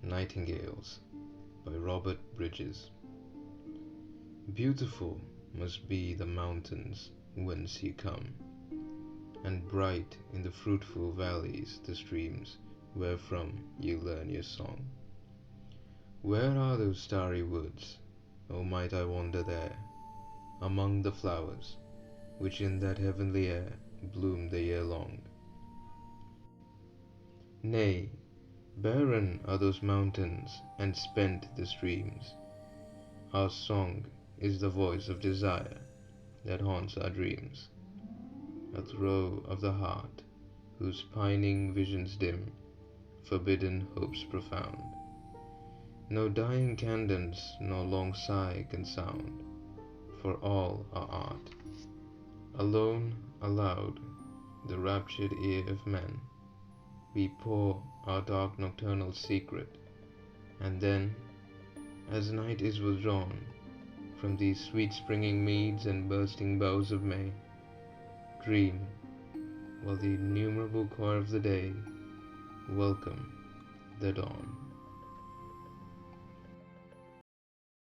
Nightingales by Robert Bridges. Beautiful must be the mountains whence ye come, and bright in the fruitful valleys the streams wherefrom ye learn your song. Where are those starry woods? Oh, might I wander there, among the flowers which in that heavenly air bloom the year long. Nay, barren are those mountains, and spent the streams. Our song is the voice of desire that haunts our dreams, a throe of the heart whose pining visions dim forbidden hopes profound. No dying cadence nor long sigh can sound, for all are art. Alone, aloud, the raptured ear of men, we pour our dark nocturnal secret, and then, as night is withdrawn from these sweet springing meads and bursting boughs of May, dream, while the innumerable choir of the day welcome the dawn.